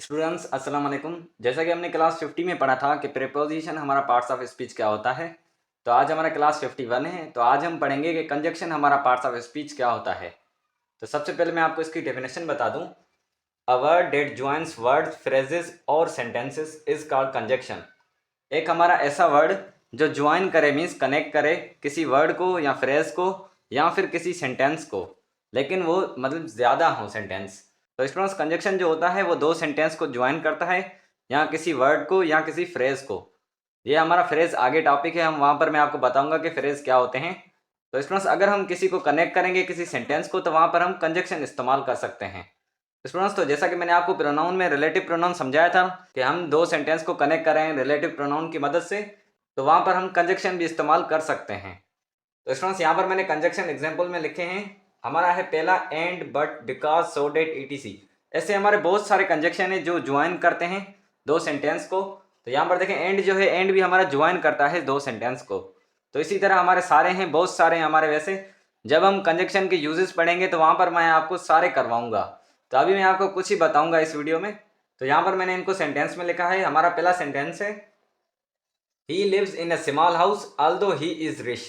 Students अस्सलाम वालेकुम। जैसा कि हमने क्लास 50 में पढ़ा था कि प्रीपोजिशन हमारा पार्ट्स ऑफ स्पीच क्या होता है, तो आज हमारा क्लास 51 है। तो आज हम पढ़ेंगे कि कंजक्शन हमारा पार्ट्स ऑफ स्पीच क्या होता है। तो सबसे पहले मैं आपको इसकी डेफिनेशन बता दूं। A word that joins words phrases और सेंटेंसेस इज कॉल्ड कंजक्शन। एक हमारा ऐसा वर्ड जो ज्वाइन करे मीन्स कनेक्ट करे किसी वर्ड को या फ्रेज को या फिर किसी सेंटेंस को, लेकिन वो मतलब ज़्यादा हो सेंटेंस। तो स्टूडेंट्स कंजक्शन जो होता है वो दो सेंटेंस को ज्वाइन करता है, या किसी वर्ड को या किसी फ्रेज को। ये हमारा फ्रेज आगे टॉपिक है, हम वहाँ पर मैं आपको बताऊंगा कि फ्रेज क्या होते हैं। तो स्टूडेंट्स अगर हम किसी को कनेक्ट करेंगे किसी सेंटेंस को तो वहाँ पर हम कंजक्शन इस्तेमाल कर सकते हैं। स्टूडेंट्स तो जैसा कि मैंने आपको प्रोनाउन में रिलेटिव प्रोनाउन समझाया था कि हम दो सेंटेंस को कनेक्ट करें रिलेटिव प्रोनाउन की मदद से, तो वहाँ पर हम कंजक्शन भी इस्तेमाल कर सकते हैं। तो स्टूडेंट्स यहाँ पर मैंने कंजक्शन एग्जाम्पल में लिखे हैं। हमारा है पहला and, but, because, so that, ETC. ऐसे हमारे बहुत सारे कंजक्शन है जो ज्वाइन करते हैं दो सेंटेंस को। तो यहाँ पर देखें एंड जो है, एंड भी हमारा ज्वाइन करता है दो सेंटेंस को। तो इसी तरह हमारे सारे हैं, बहुत सारे हैं हमारे। वैसे जब हम कंजक्शन के यूजेस पढ़ेंगे तो वहाँ पर मैं आपको सारे करवाऊंगा। तो अभी मैं आपको कुछ ही बताऊंगा इस वीडियो में। तो यहाँ पर मैंने इनको सेंटेंस में लिखा है। हमारा पहला सेंटेंस है he lives in a small house although he is rich.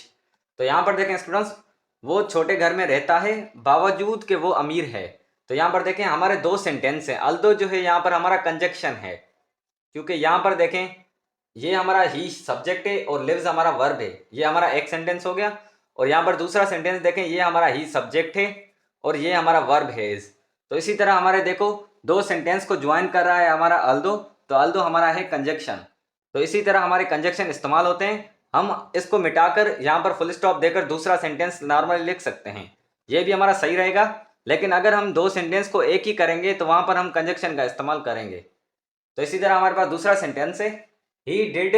तो यहाँ पर देखें स्टूडेंट्स, वो छोटे घर में रहता है बावजूद कि वो अमीर है। तो यहाँ पर देखें हमारे दो सेंटेंस हैं। ऑल्दो जो है यहाँ पर हमारा कंजक्शन है, क्योंकि यहाँ पर देखें ये हमारा ही सब्जेक्ट है और लिव्स हमारा वर्ब है। ये हमारा एक सेंटेंस हो गया। और यहाँ पर दूसरा सेंटेंस देखें, ये हमारा ही सब्जेक्ट है और ये हमारा वर्ब है इज। तो इसी तरह हमारे देखो दो सेंटेंस को ज्वाइन कर रहा है हमारा अल्दो, तो अल्दो हमारा है कंजक्शन। तो इसी तरह हमारे कंजक्शन इस्तेमाल होते हैं। हम इसको मिटाकर यहाँ पर फुल स्टॉप देकर दूसरा सेंटेंस नॉर्मली लिख सकते हैं, ये भी हमारा सही रहेगा। लेकिन अगर हम दो सेंटेंस को एक ही करेंगे तो वहाँ पर हम कंजक्शन का इस्तेमाल करेंगे। तो इसी तरह हमारे पास दूसरा सेंटेंस है he did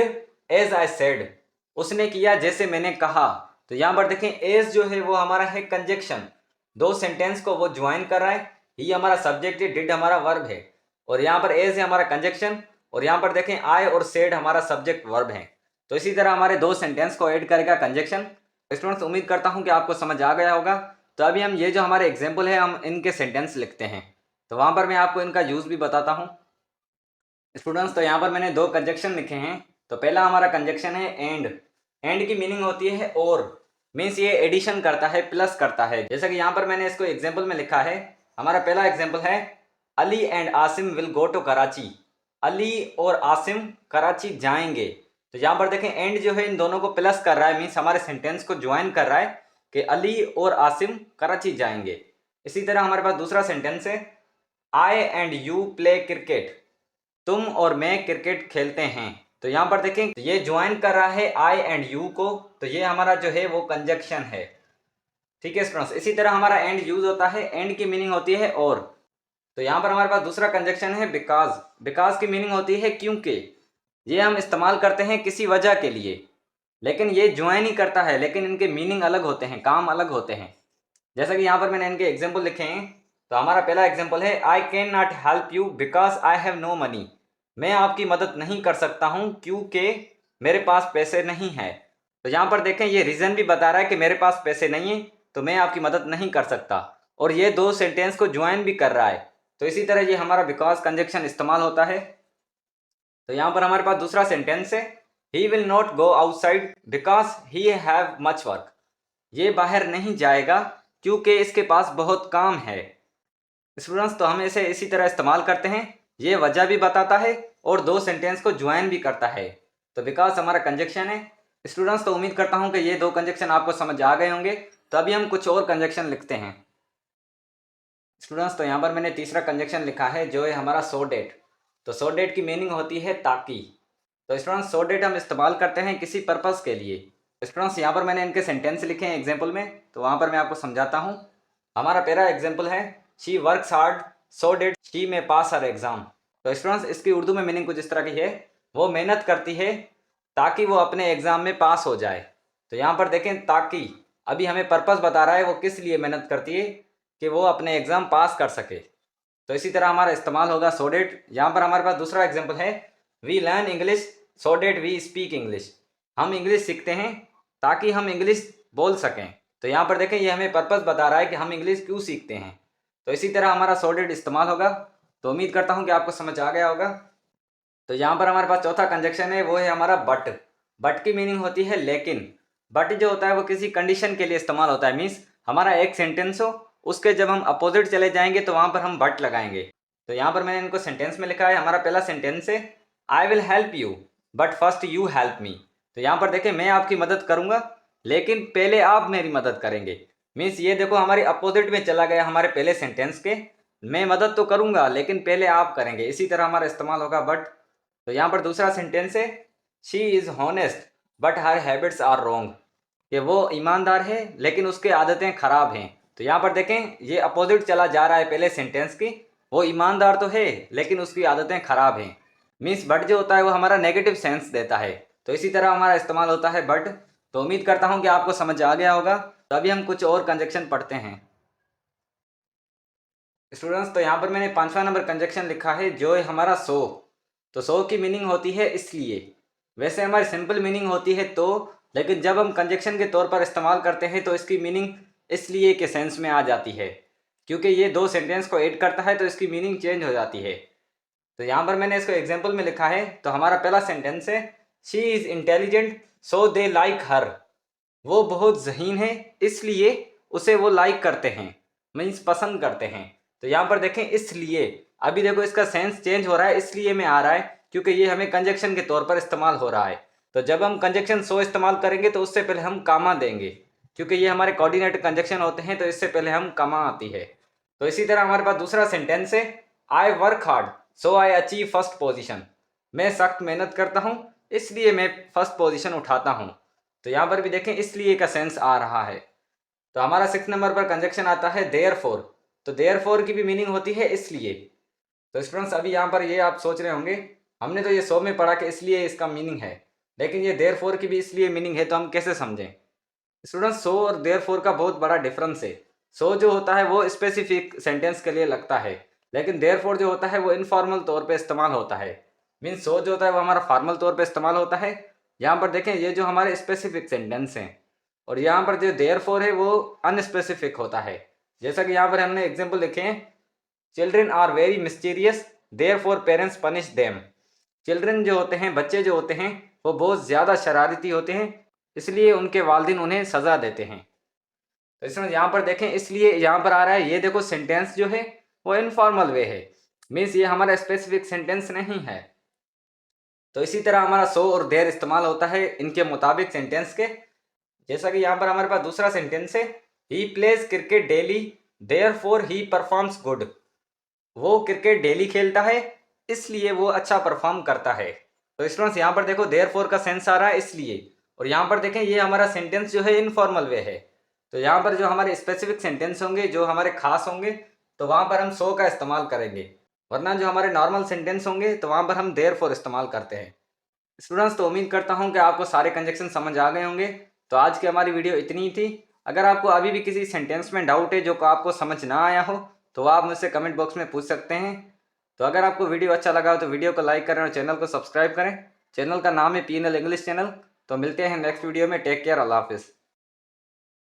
as I said. उसने किया जैसे मैंने कहा। तो यहाँ पर देखें एज जो है वो हमारा है कंजक्शन। दो सेंटेंस को वो ज्वाइन कर रहा है। ही हमारा सब्जेक्ट है, डिड हमारा वर्ब है, और यहाँ पर एज है हमारा कंजक्शन। और यहाँ पर देखें आई और सेड हमारा सब्जेक्ट वर्ब है। तो इसी तरह हमारे दो सेंटेंस को ऐड करेगा कंजक्शन। स्टूडेंट्स उम्मीद करता हूँ कि आपको समझ आ गया होगा। तो अभी हम ये जो हमारे एग्जाम्पल है हम इनके सेंटेंस लिखते हैं। तो वहाँ पर मैं आपको इनका यूज़ भी बताता हूँ। स्टूडेंट्स तो यहाँ पर मैंने दो कंजक्शन लिखे हैं। तो पहला हमारा कंजक्शन है एंड। एंड की मीनिंग होती है और, मीन्स ये एडिशन करता है, प्लस करता है। जैसा कि यहाँ पर मैंने इसको एग्जाम्पल में लिखा है। हमारा पहला एग्जाम्पल है Ali and Asim will go to Karachi. Ali और आसिम कराची जाएंगे। तो यहाँ पर देखें एंड जो है इन दोनों को प्लस कर रहा है, मीन्स हमारे सेंटेंस को ज्वाइन कर रहा है कि अली और आसिम कराची जाएंगे। इसी तरह हमारे पास दूसरा सेंटेंस है आई एंड यू प्ले क्रिकेट। तुम और मैं क्रिकेट खेलते हैं। तो यहाँ पर देखें ये ज्वाइन कर रहा है आई एंड यू को, तो ये हमारा जो है वो कंजक्शन है। ठीक है स्टूडेंट्स, इसी तरह हमारा एंड यूज होता है। एंड की मीनिंग होती है और। तो यहाँ पर हमारे पास दूसरा कंजक्शन है बिकॉज। बिकॉज की मीनिंग होती है क्योंकि। ये हम इस्तेमाल करते हैं किसी वजह के लिए, लेकिन ये ज्वाइन ही करता है, लेकिन इनके मीनिंग अलग होते हैं, काम अलग होते हैं। जैसा कि यहाँ पर मैंने इनके एग्जाम्पल लिखे हैं। तो हमारा पहला एग्जाम्पल है I can not help you because I have no money. मैं आपकी मदद नहीं कर सकता हूँ क्योंकि मेरे पास पैसे नहीं है। तो यहाँ पर देखें ये रीज़न भी बता रहा है कि मेरे पास पैसे नहीं है तो मैं आपकी मदद नहीं कर सकता, और ये दो सेंटेंस को ज्वाइन भी कर रहा है। तो इसी तरह ये हमारा बिकॉज कंजक्शन इस्तेमाल होता है। तो यहाँ पर हमारे पास दूसरा सेंटेंस है he will not go outside because he have much work. ये बाहर नहीं जाएगा क्योंकि इसके पास बहुत काम है। स्टूडेंट्स तो हम इसे इसी तरह इस्तेमाल करते हैं, ये वजह भी बताता है और दो सेंटेंस को ज्वाइन भी करता है। तो बिकॉज हमारा कंजक्शन है। स्टूडेंट्स तो उम्मीद करता हूँ कि ये दो कंजक्शन आपको समझ आ गए होंगे। तो अभी हम कुछ और कंजक्शन लिखते हैं। स्टूडेंट्स तो यहाँ पर मैंने तीसरा कंजक्शन लिखा है जो है हमारा सो डेट। तो सो डेट की मीनिंग होती है ताकि। तो स्टूडेंट्स सो डेट हम इस्तेमाल करते हैं किसी पर्पज़ के लिए। स्टूडेंट्स यहाँ पर मैंने इनके सेंटेंस लिखे हैं एग्जाम्पल में, तो वहाँ पर मैं आपको समझाता हूँ। हमारा पहला एग्जाम्पल है she works hard so that she may pass her exam. तो स्टूडेंट्स इसकी उर्दू में मीनिंग कुछ इस तरह की है, वो मेहनत करती है ताकि वो अपने एग्ज़ाम में पास हो जाए। तो यहाँ पर देखें ताकि अभी हमें पर्पज़ बता रहा है वो किस लिए मेहनत करती है, कि वो अपने एग्ज़ाम पास कर सके। तो इसी तरह हमारा इस्तेमाल होगा सो डेट। यहाँ पर हमारे पास दूसरा एग्जाम्पल है we learn English so that we speak English. हम इंग्लिश सीखते हैं ताकि हम इंग्लिश बोल सकें। तो यहाँ पर देखें ये हमें पर्पज़ बता रहा है कि हम इंग्लिश क्यों सीखते हैं। तो इसी तरह हमारा सो डेट इस्तेमाल होगा। तो उम्मीद करता हूँ कि आपको समझ आ गया होगा। तो यहाँ पर हमारे पास चौथा कंजक्शन है, वो है हमारा बट। बट की मीनिंग होती है लेकिन। बट जो होता है वो किसी कंडीशन के लिए इस्तेमाल होता है। मीन्स हमारा एक सेंटेंस हो, उसके जब हम अपोजिट चले जाएंगे तो वहाँ पर हम बट लगाएंगे। तो यहाँ पर मैंने इनको सेंटेंस में लिखा है। हमारा पहला सेंटेंस है, I will help you but first you help me. तो यहाँ पर देखें, मैं आपकी मदद करूँगा लेकिन पहले आप मेरी मदद करेंगे। मीन्स ये देखो हमारे अपोजिट में चला गया हमारे पहले सेंटेंस के। मैं मदद तो करूँगा लेकिन पहले आप करेंगे, इसी तरह हमारा इस्तेमाल होगा बट। तो यहाँ पर दूसरा सेंटेंस है, she is honest but her habits are wrong. कि वो ईमानदार है लेकिन उसकी आदतें खराब हैं। तो यहाँ पर देखें, ये अपोजिट चला जा रहा है पहले सेंटेंस की। वो ईमानदार तो है लेकिन उसकी आदतें खराब हैं। मीन्स बट जो होता है वो हमारा नेगेटिव सेंस देता है। तो इसी तरह हमारा इस्तेमाल होता है बट। तो उम्मीद करता हूँ कि आपको समझ आ गया होगा। तो अभी हम कुछ और कंजक्शन पढ़ते हैं स्टूडेंट्स। तो यहाँ पर मैंने 5वां नंबर कंजक्शन लिखा है, जो है हमारा सो। तो सो की मीनिंग होती है इसलिए। वैसे हमारी सिंपल मीनिंग होती है तो, लेकिन जब हम कंजक्शन के तौर पर इस्तेमाल करते हैं तो इसकी मीनिंग इसलिए के सेंस में आ जाती है, क्योंकि ये दो सेंटेंस को ऐड करता है तो इसकी मीनिंग चेंज हो जाती है। तो यहाँ पर मैंने इसको एग्जाम्पल में लिखा है। तो हमारा पहला सेंटेंस है, she is intelligent so they like her. वो बहुत ज़हीन है इसलिए उसे वो लाइक करते हैं, मीन्स पसंद करते हैं। तो यहाँ पर देखें इसलिए, अभी देखो इसका सेंस चेंज हो रहा है, इसलिए में आ रहा है क्योंकि ये हमें कंजक्शन के तौर पर इस्तेमाल हो रहा है। तो जब हम कंजक्शन सो इस्तेमाल करेंगे तो उससे पहले हम कामा देंगे, क्योंकि ये हमारे कोऑर्डिनेट कंजक्शन होते हैं तो इससे पहले हम कामा आती है। तो इसी तरह हमारे पास दूसरा सेंटेंस है, I work hard so I achieve first position. मैं सख्त मेहनत करता हूँ इसलिए मैं फर्स्ट पोजिशन उठाता हूँ। तो यहाँ पर भी देखें इसलिए का सेंस आ रहा है। तो हमारा 6 नंबर पर कंजक्शन आता है देयरफॉर। तो देयरफॉर की भी मीनिंग होती है इसलिए। तो स्टूडेंट्स अभी यहाँ पर ये आप सोच रहे होंगे, हमने तो ये सो में पढ़ा कि इसलिए इसका मीनिंग है, लेकिन ये देयरफॉर की भी इसलिए मीनिंग है, तो हम कैसे समझें। स्टूडेंट्स सो और देयरफॉर का बहुत बड़ा डिफरेंस है। सो जो होता है वो स्पेसिफिक सेंटेंस के लिए लगता है, लेकिन देयरफॉर जो होता है वो इनफॉर्मल तौर पे इस्तेमाल होता है। मीन्स सो जो होता है वो हमारा फॉर्मल तौर पे इस्तेमाल होता है। यहाँ पर देखें ये जो हमारे स्पेसिफिक सेंटेंस हैं, और यहाँ पर जो देयरफॉर है वो अनस्पेसिफिक होता है। जैसा कि यहाँ पर हमने एग्जाम्पल लिखे हैं, children are very mysterious therefore parents punish them. Children जो होते हैं, बच्चे जो होते हैं, वो बहुत ज़्यादा शरारती होते हैं इसलिए उनके वालिदैन उन्हें सज़ा देते हैं। तो इसमें यहाँ पर देखें इसलिए यहाँ पर आ रहा है, ये देखो सेंटेंस जो है वो इनफॉर्मल वे है, मीन्स ये हमारा स्पेसिफिक सेंटेंस नहीं है। तो इसी तरह हमारा सो और देयर इस्तेमाल होता है इनके मुताबिक सेंटेंस के। जैसा कि यहाँ पर हमारे पास दूसरा सेंटेंस है, he plays cricket daily therefore he performs good. वो क्रिकेट डेली खेलता है इसलिए वो अच्छा परफॉर्म करता है। तो स्टूडेंट्स यहाँ पर देखो देयरफॉर का सेंस आ रहा है इसलिए, और यहाँ पर देखें ये हमारा सेंटेंस जो है इनफॉर्मल वे है। तो यहाँ पर जो हमारे स्पेसिफिक सेंटेंस होंगे, जो हमारे खास होंगे, तो वहाँ पर हम सो का इस्तेमाल करेंगे, वरना जो हमारे नॉर्मल सेंटेंस होंगे तो वहाँ पर हम देयरफॉर इस्तेमाल करते हैं। स्टूडेंट्स तो उम्मीद करता हूँ कि आपको सारे कंजक्शन समझ आ गए होंगे। तो आज की हमारी वीडियो इतनी ही थी। अगर आपको अभी भी किसी सेंटेंस में डाउट है जो को आपको समझ ना आया हो, तो आप मुझसे कमेंट बॉक्स में पूछ सकते हैं। तो अगर आपको वीडियो अच्छा लगा हो तो वीडियो को लाइक करें और चैनल को सब्सक्राइब करें। चैनल का नाम है PNL इंग्लिश चैनल। तो मिलते हैं नेक्स्ट वीडियो में। टेक केयर, अल्लाह हाफिज़।